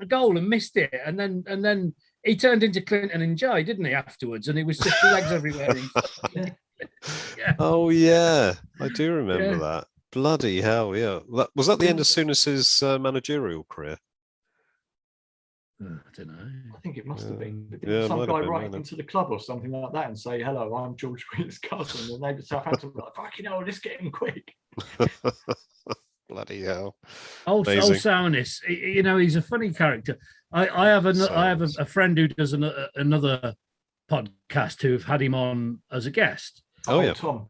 that goal and missed it, and then he turned into Clinton and Jay, didn't he? Afterwards, and he was just legs everywhere. Yeah. Oh yeah, I do remember that. Bloody hell, yeah. Was that the end of Souness's managerial career? I don't know. I think it must have been. But did some guy write into the club or something like that and say, "Hello, I'm George Weah's cousin," and they were Southampton like, "Fucking hell, let's get him quick." Bloody hell! Old Souness, he's a funny character. I have a friend who does another podcast who've had him on as a guest. Oh yeah, Tom.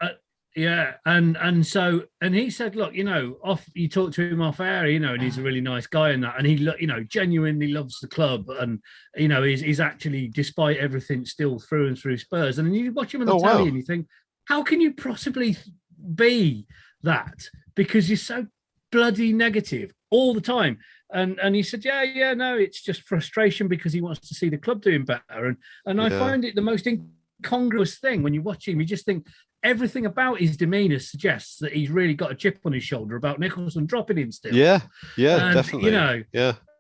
And he said, look, you talk to him off air, and he's a really nice guy and that, and he genuinely loves the club, and he's actually, despite everything, still through and through Spurs. And then you watch him on the telly and you think, how can you possibly be that? Because you're so bloody negative all the time. And he said, no, it's just frustration because he wants to see the club doing better. And I find it the most incongruous thing when you watch him. You just think everything about his demeanour suggests that he's really got a chip on his shoulder about Nicholson dropping him still. Yeah, definitely.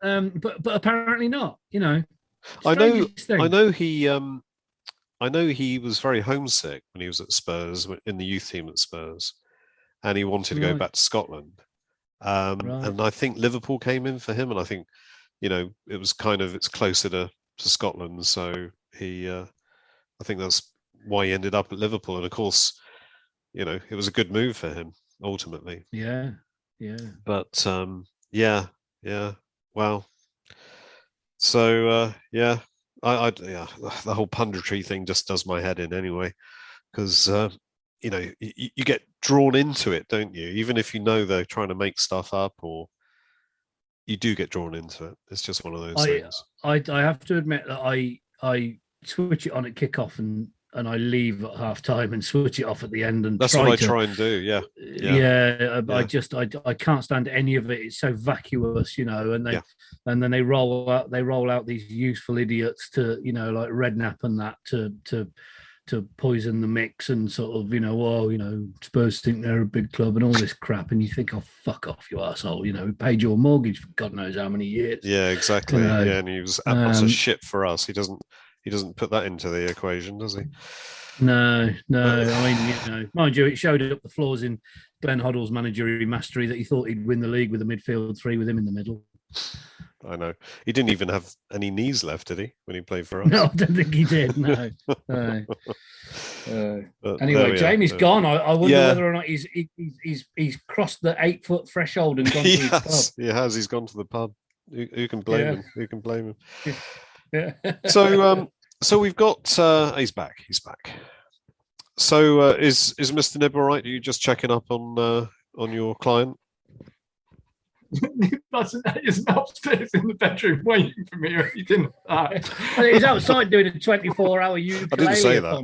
But apparently not. I know he was very homesick when he was at Spurs, in the youth team at Spurs, and he wanted to go back to Scotland. And I think Liverpool came in for him, and I think it's closer to Scotland, so I think that's why he ended up at Liverpool. And of course, it was a good move for him ultimately. Yeah. But well, so the whole punditry thing just does my head in anyway, because you get drawn into it, don't you? Even if they're trying to make stuff up, or you do get drawn into it. It's just one of those things. I have to admit that I switch it on at kickoff and I leave at half time and switch it off at the end. And that's what I try and do. Yeah. I can't stand any of it. It's so vacuous, and then they roll out these useful idiots to, like Redknapp and that to poison the mix and sort of, Spurs think they're a big club and all this crap. And you think, oh, fuck off, you arsehole. We paid your mortgage for God knows how many years. Yeah, exactly. And he was utter shit for us. He doesn't put that into the equation, does he? No. I mean, mind you, it showed up the flaws in Glenn Hoddle's managerial mastery that he thought he'd win the league with a midfield three with him in the middle. I know. He didn't even have any knees left, did he, when he played for us? No, I don't think he did, no. Anyway, Jamie's gone. I wonder whether or not he's crossed the 8-foot threshold and gone to his pub. He has. He's gone to the pub. Who can blame him? Who can blame him? Yeah. So we've got... he's back. So is Mr. Nib all right? Are you just checking up on your client? He's upstairs in the bedroom waiting for me or anything. He's outside doing a 24-hour ukulele. I didn't say that.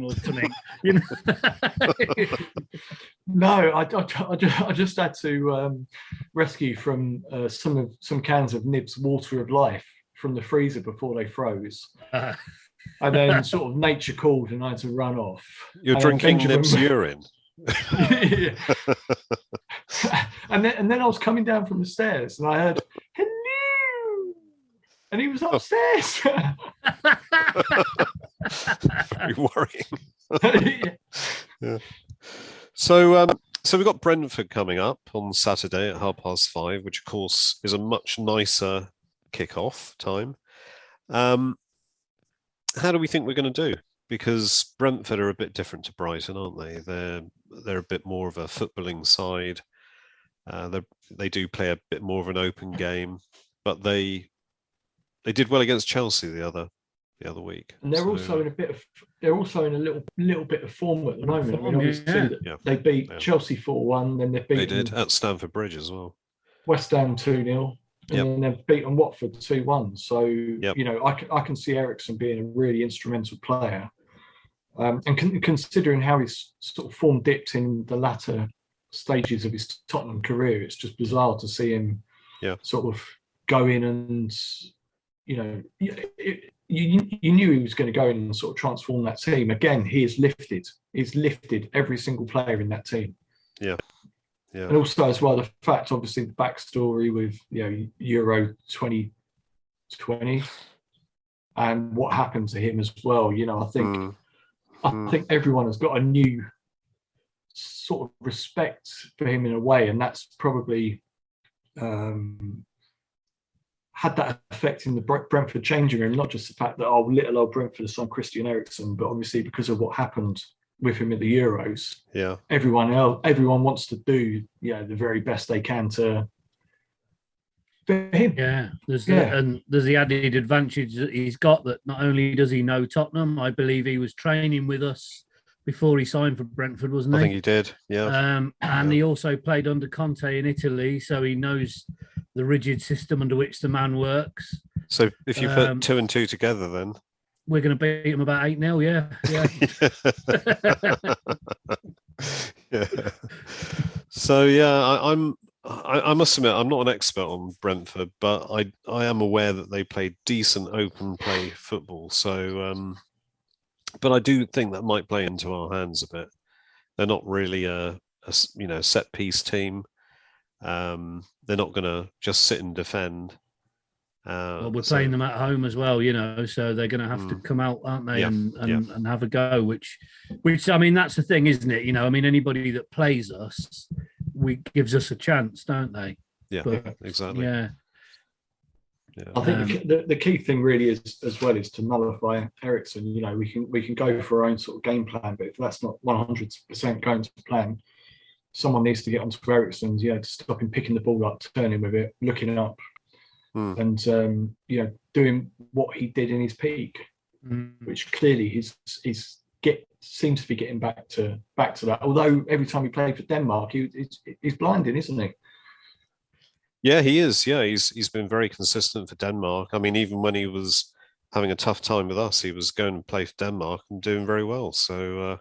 No, I just had to rescue from some cans of Nib's Water of Life from the freezer before they froze. And then sort of nature called and I had to run off. You're drinking Nib's urine. and then I was coming down from the stairs and I heard hello, and he was upstairs. Very worrying. Yeah. So we've got Brentford coming up on Saturday at 5:30, which of course is a much nicer kick-off time. How do we think we're going to do? Because Brentford are a bit different to Brighton, aren't they? They're a bit more of a footballing side. They do play a bit more of an open game, but they did well against Chelsea the other week. And they're also in a little bit of form at the moment. They beat Chelsea 4-1, then they've beaten. They did at Stamford Bridge as well. West Ham 2-0. And then they've beaten Watford 2-1. So, I can see Eriksen being a really instrumental player. And considering how his sort of form dipped in the latter stages of his Tottenham career, it's just bizarre to see him sort of go in and, you knew he was going to go in and sort of transform that team. Again, he's lifted every single player in that team. Yeah. And also as well, the fact, obviously, the backstory with Euro 20 20, and what happened to him as well. I think everyone has got a new sort of respect for him in a way, and that's probably had that effect in the Brentford changing room. Not just the fact that little old Brentford has signed Christian Eriksen, but obviously because of what happened with him at the Euros. Yeah, everyone wants to do the very best they can for him. Yeah, there's the added advantage that he's got, that not only does he know Tottenham, I believe he was training with us before he signed for Brentford, wasn't he? I think he did, yeah. And he also played under Conte in Italy, so he knows the rigid system under which the man works. So if you put 2 and 2 together, then we're going to beat him about 8-0, yeah. So I must admit, I'm not an expert on Brentford, but I am aware that they play decent open play football. So, but I do think that might play into our hands a bit. They're not really a set piece team. They're not going to just sit and defend. Well, we're playing them at home as well, so they're going to have to come out, aren't they, and have a go. Which I mean, that's the thing, isn't it? I mean, anybody that plays us, gives us a chance, don't they? Yeah, exactly. Yeah. I think the key thing really is as well is to nullify Eriksen. We can go for our own sort of game plan, but if that's not 100% going to plan, someone needs to get onto Eriksen, to stop him picking the ball up, turning with it, looking up, and doing what he did in his peak, which clearly seems to be getting back to that. Although every time he played for Denmark, he's blinding, isn't he? Yeah, he is. Yeah, he's been very consistent for Denmark. I mean, even when he was having a tough time with us, he was going to play for Denmark and doing very well. So,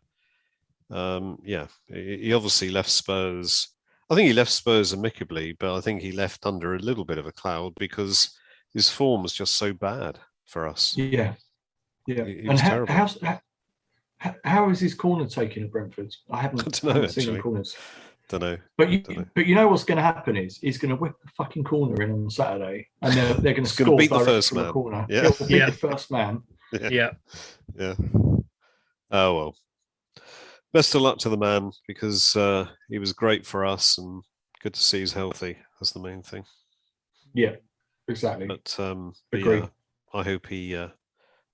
he obviously left Spurs. I think he left Spurs amicably, but I think he left under a little bit of a cloud because his form was just so bad for us. Yeah. He was terrible. How is his corner taking at Brentford? I haven't seen the corners. Don't know. But you know what's going to happen is he's going to whip the fucking corner in on Saturday, and they're going to score beat the first man. The corner. Yeah, he'll beat the first man. Yeah. Oh well. Best of luck to the man, because he was great for us, and good to see he's healthy. That's the main thing. Yeah, exactly. But agree. Yeah, I hope he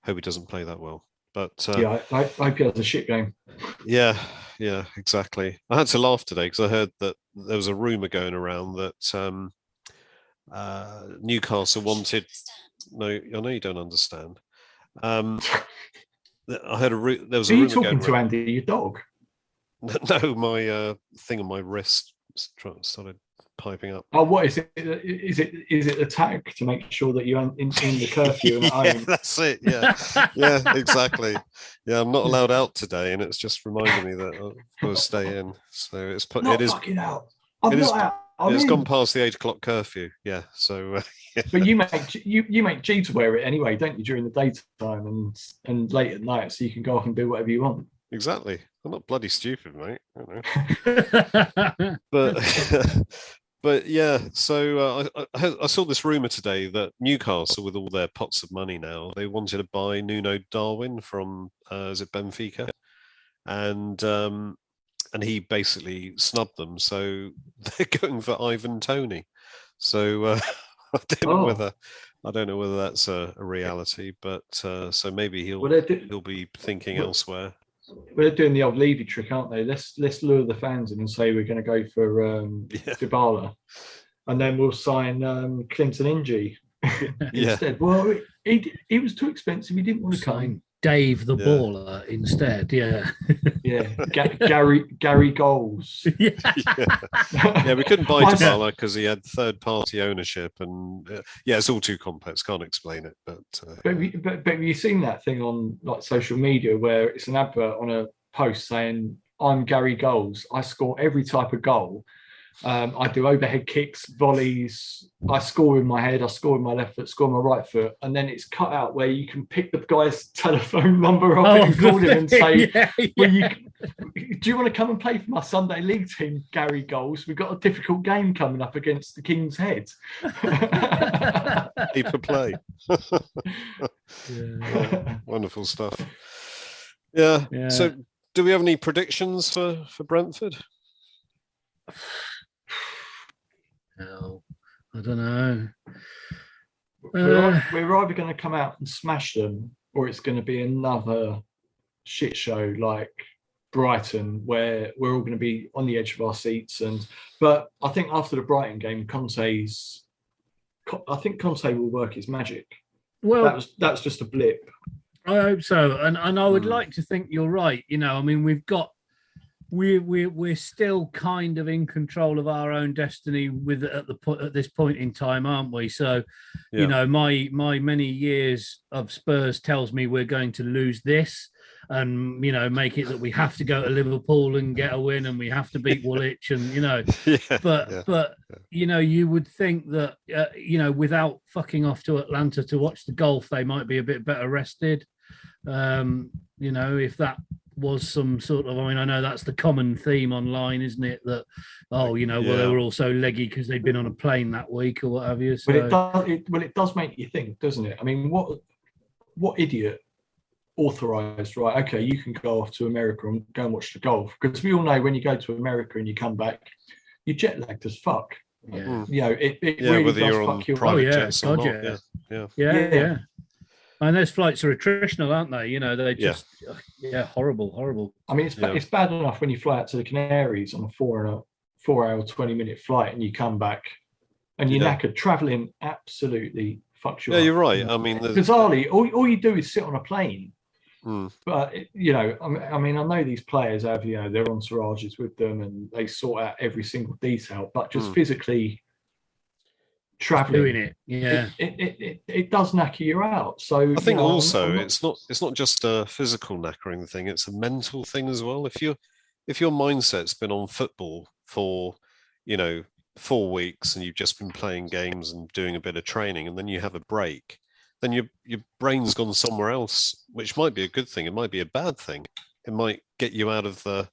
doesn't play that well. But I hope he has a shit game. Yeah, exactly. I had to laugh today because I heard that there was a rumor going around that Newcastle wanted. No, I know you don't understand. I heard there was a rumor. Are you talking to Andy, your dog? No, my thing on my wrist started piping up. Oh, what is it? Is it a tag to make sure that you're in the curfew and at home? That's it. Yeah, exactly. Yeah, I'm not allowed out today, and it's just reminding me that I've got to stay in. So it's fucking out. I'm not out. It's gone past the 8 o'clock curfew. Yeah. So. But you make G to wear it anyway, don't you, during the daytime and late at night, so you can go off and do whatever you want. Exactly. I'm not bloody stupid, mate. I know. But yeah, so I saw this rumor today that Newcastle, with all their pots of money now, they wanted to buy Nuno Darwin from is it Benfica, and he basically snubbed them, so they're going for Ivan Toney. So I don't know whether that's a reality, but so maybe he'll be thinking elsewhere. Well, they're doing the old Levy trick, aren't they? Let's lure the fans in and say we're going to go for Dybala, and then we'll sign Clinton Ingy instead. Well, he was too expensive. He didn't want to come. Dave the Baller instead. Yeah. Gary Goals. We couldn't buy Dybala because he had third-party ownership, and it's all too complex. Can't explain it. But have you seen that thing on like social media where it's an advert on a post saying, "I'm Gary Goals. I score every type of goal. I do overhead kicks, volleys. I score with my head. I score with my left foot. Score with my right foot." And then it's cut out where you can pick the guy's telephone number up and call him and say, Do you want to come and play for my Sunday League team, Gary Goals? We've got a difficult game coming up against the King's Head. Keep a play. Yeah. Wonderful stuff. Yeah. So, do we have any predictions for Brentford? No, I don't know. We're either going to come out and smash them, or it's going to be another shit show like Brighton, where we're all going to be on the edge of our seats. But I think after the Brighton game, Conte will work his magic. Well, that's just a blip. I hope so, and I would like to think you're right. You know, I mean, we're still kind of in control of our own destiny at this point in time, aren't we? So, you know, my many years of Spurs tells me we're going to lose this, and you know, make it that we have to go to Liverpool and get a win, and we have to beat Woolwich, and you know, but you know, you would think that you know, without fucking off to Atlanta to watch the golf, they might be a bit better rested. You know, if that was some sort of, I mean, I know that's the common theme online, isn't it? That, you know, well, they were all so leggy because they'd been on a plane that week or what have you. So. It does make you think, doesn't it? I mean, what idiot authorised, right, okay, you can go off to America and go and watch the golf? Because we all know when you go to America and you come back, you're jet lagged as fuck. Yeah. You know, it really does fuck you. Yeah. And those flights are attritional, aren't they? You know, they're just horrible. I mean, it's bad enough when you fly out to the Canaries on a 4 hour 20-minute flight and you come back and you're knackered. Traveling absolutely fucks you up. Yeah, you're right. I mean, bizarrely, all you do is sit on a plane. But you know, I mean, I know these players have, you know, their entourages with them and they sort out every single detail, but just physically traveling, doing it, it does knacker you out. So I think also it's not just a physical knackering thing; it's a mental thing as well. If your mindset's been on football for, you know, 4 weeks and you've just been playing games and doing a bit of training, and then you have a break, then your brain's gone somewhere else, which might be a good thing. It might be a bad thing. It might get you out of the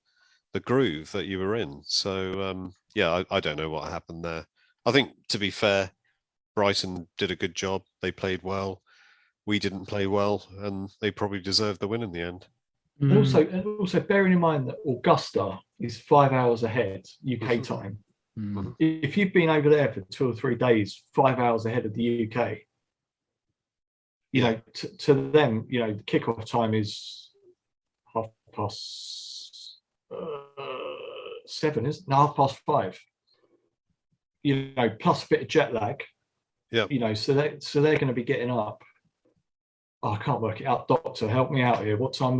groove that you were in. So I don't know what happened there. I think, to be fair, Brighton did a good job. They played well. We didn't play well, and they probably deserved the win in the end. And also bearing in mind that Augusta is 5 hours ahead UK time. If you've been over there for 2 or 3 days, 5 hours ahead of the UK, you know, to them, you know, the kickoff time is 7:30, isn't it? No, 5:30. You know, plus a bit of jet lag. Yeah. You know, so they're going to be getting up. Oh, I can't work it out, doctor. Help me out here. What time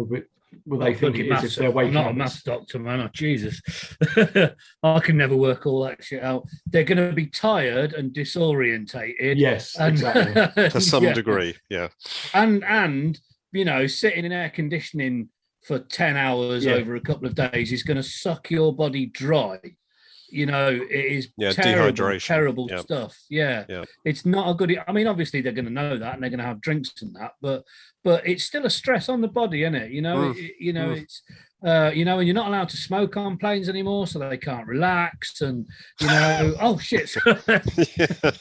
will they think it is if they're waking up? I'm not a maths doctor, man. Oh, Jesus. I can never work all that shit out. They're going to be tired and disorientated. Yes, exactly. To some degree, yeah. And you know, sitting in air conditioning for 10 hours over a couple of days is going to suck your body dry. You know, it is terrible stuff. Yeah. It's not a good. I mean, obviously they're going to know that, and they're going to have drinks and that, but it's still a stress on the body, isn't it? You know, it's you know, and you're not allowed to smoke on planes anymore, so they can't relax, and you know, oh shit.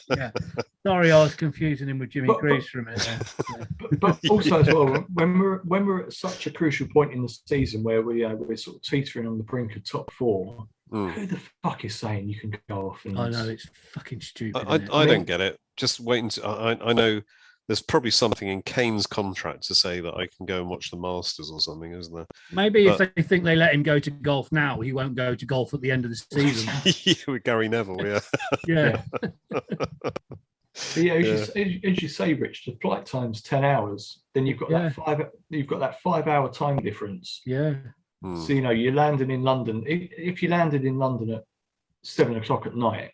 Yeah. Sorry, I was confusing him with Jimmy Greaves for a minute. But also as well, when we're at such a crucial point in the season where we're sort of teetering on the brink of top 4. Who the fuck is saying you can go off? I know, it's fucking stupid. I don't get it. Just waiting to. I know there's probably something in Kane's contract to say that I can go and watch the Masters or something, isn't there? Maybe if they think they let him go to golf now, he won't go to golf at the end of the season. With Gary Neville, yeah. Yeah. But yeah, as you say, Rich, the flight time's 10 hours. Then you've got that 5 hour time difference. Yeah. So, you know, you're landing in London. If you landed in London at 7 o'clock at night,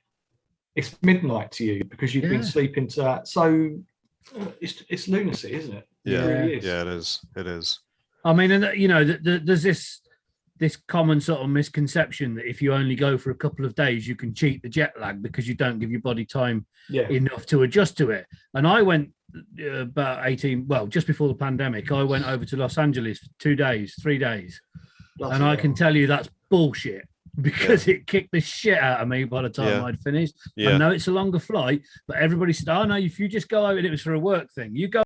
it's midnight to you because you've been sleeping to that. So it's lunacy, isn't it? Yeah, it really is. Yeah, it is. It is. I mean, and you know, there's this common sort of misconception that if you only go for a couple of days, you can cheat the jet lag because you don't give your body time enough to adjust to it. And I went just before the pandemic, I went over to Los Angeles for 3 days. And I can tell you that's bullshit, because it kicked the shit out of me by the time I'd finished. I know it's a longer flight, but everybody said, "Oh no, if you just go over," and it was for a work thing. You go